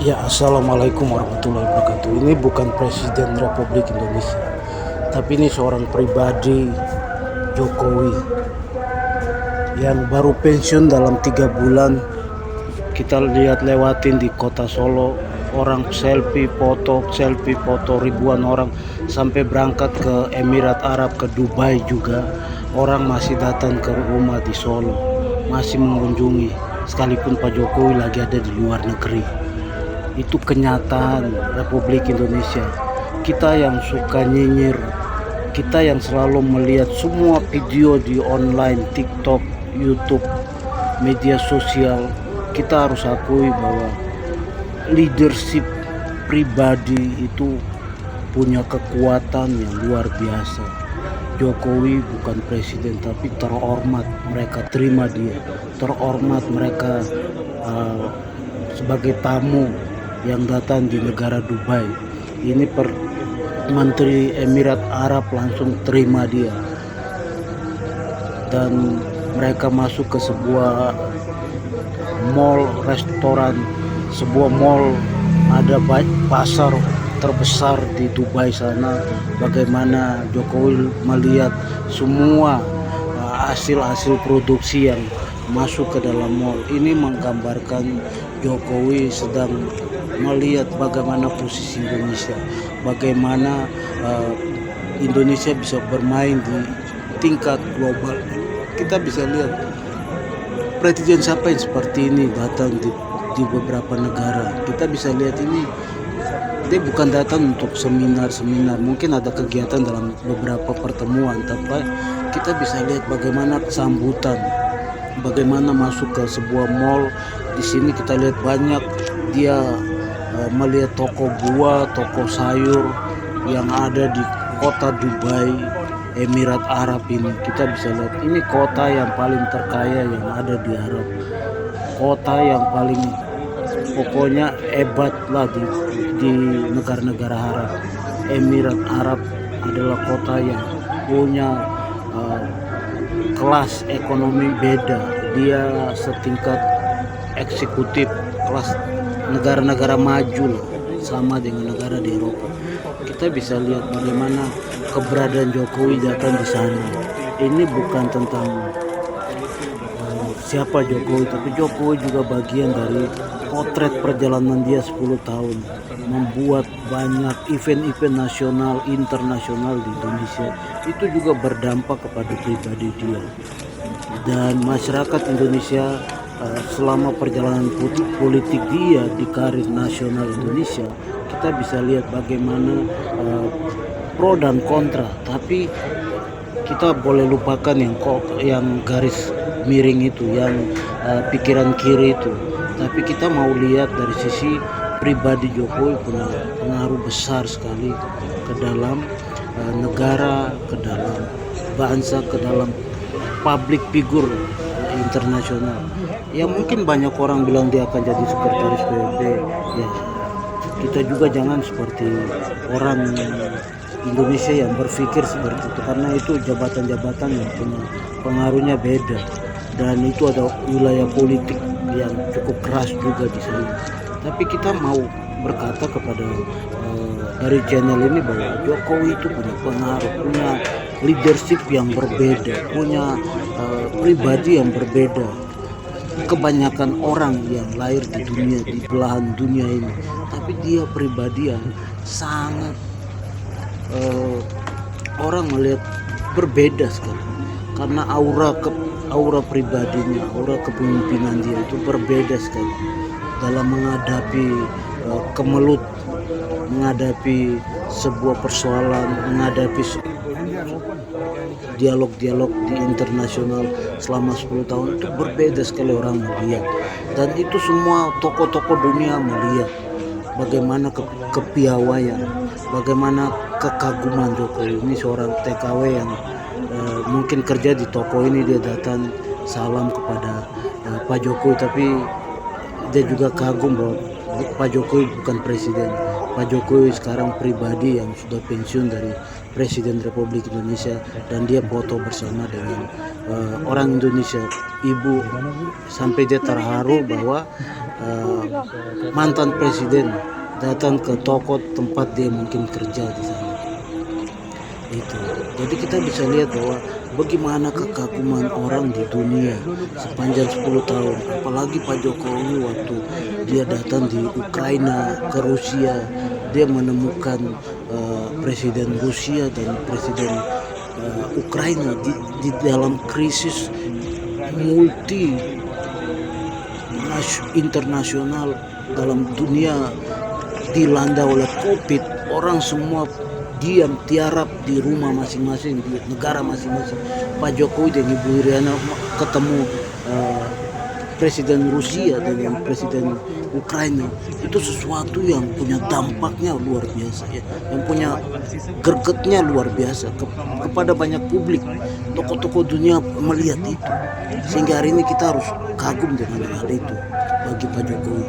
Ya, assalamualaikum warahmatullahi wabarakatuh. Ini bukan Presiden Republik Indonesia, tapi ini seorang pribadi, Jokowi, yang baru pensiun dalam 3 bulan. Kita lihat lewatin di kota Solo, orang selfie foto ribuan orang, sampai berangkat ke Emirat Arab, ke Dubai juga. Orang masih datang ke rumah di Solo, masih mengunjungi, sekalipun Pak Jokowi lagi ada di luar negeri. Itu kenyataan Republik Indonesia. Kita yang suka nyinyir, kita yang selalu melihat semua video di online, TikTok, YouTube, media sosial, kita harus akui bahwa leadership pribadi itu punya kekuatan yang luar biasa. Jokowi bukan presiden, tapi terhormat mereka terima dia, terhormat mereka sebagai tamu yang datang di negara Dubai. Ini Menteri Emirat Arab langsung terima dia, dan mereka masuk ke sebuah mall, restoran, sebuah mall, ada pasar terbesar di Dubai sana. Bagaimana Jokowi melihat semua hasil-hasil produksi yang masuk ke dalam mall. Ini menggambarkan Jokowi sedang melihat bagaimana posisi Indonesia, bagaimana Indonesia bisa bermain di tingkat global. Kita bisa lihat presiden siapa yang seperti ini datang di beberapa negara. Kita bisa lihat ini, dia bukan datang untuk seminar-seminar, mungkin ada kegiatan dalam beberapa pertemuan, tapi kita bisa lihat bagaimana sambutan, bagaimana masuk ke sebuah mall. Di sini kita lihat banyak dia melihat toko buah, toko sayur yang ada di kota Dubai, Emirat Arab ini. Kita bisa lihat ini kota yang paling terkaya yang ada di Arab, kota yang paling pokoknya hebat lah di negara-negara Arab. Emirat Arab adalah kota yang punya kelas ekonomi beda. Dia setingkat eksekutif kelas negara-negara maju lah, sama dengan negara di Eropa. Kita bisa lihat bagaimana keberadaan Jokowi datang di sana. Ini bukan tentang siapa Jokowi, tapi Jokowi juga bagian dari potret perjalanan dia 10 tahun, membuat banyak event-event nasional, internasional di Indonesia. Itu juga berdampak kepada pribadi dia dan masyarakat Indonesia. Selama perjalanan politik dia di karir nasional Indonesia, kita bisa lihat bagaimana pro dan kontra, tapi kita boleh lupakan yang garis miring itu, yang pikiran kiri itu. Tapi kita mau lihat dari sisi pribadi. Jokowi punya pengaruh besar sekali ke dalam negara, ke dalam bangsa, ke dalam public figure internasional. Ya mungkin banyak orang bilang dia akan jadi sekretaris PBB. Ya, kita juga jangan seperti orang Indonesia yang berpikir seperti itu, karena itu jabatan-jabatan yang punya pengaruhnya beda, dan itu ada wilayah politik yang cukup keras juga di sana. Tapi kita mau berkata kepada dari channel ini bahwa Jokowi itu punya pengaruh, punya leadership yang berbeda, punya pribadi yang berbeda. Kebanyakan orang yang lahir di dunia, di belahan dunia ini, tapi dia pribadi yang sangat orang melihat berbeda sekali, karena aura pribadinya, aura kepemimpinan dia itu berbeda sekali dalam menghadapi kemelut, menghadapi sebuah persoalan, menghadapi dialog-dialog di internasional selama 10 tahun. Itu berbeda sekali orang melihat, dan itu semua tokoh-tokoh dunia melihat bagaimana kepiawaian, bagaimana kekaguman Jokowi. Ini seorang TKW yang mungkin kerja di toko ini, dia datang salam kepada Pak Jokowi, tapi dia juga kagum bahwa Pak Jokowi bukan presiden. Pak Jokowi sekarang pribadi yang sudah pensiun dari Presiden Republik Indonesia, dan dia foto bersama dengan orang Indonesia. Ibu sampai dia terharu bahwa mantan presiden datang ke toko tempat dia mungkin kerja di sana. Itu. Jadi kita bisa lihat bahwa bagaimana kekaguman orang di dunia sepanjang 10 tahun, apalagi Pak Jokowi waktu dia datang di Ukraina, ke Rusia, dia menemukan presiden Rusia dan presiden Ukraina di dalam krisis multi internasional dalam dunia dilanda oleh COVID. Orang semua diam tiarap di rumah masing-masing, di negara masing-masing. Pak Jokowi dan Ibu Iriana ketemu presiden Rusia dengan presiden Ukraina, itu sesuatu yang punya dampaknya luar biasa ya, yang punya gregetnya luar biasa kepada banyak publik. Tokoh-tokoh dunia melihat itu, sehingga hari ini kita harus kagum dengan hal itu bagi Pak Jokowi.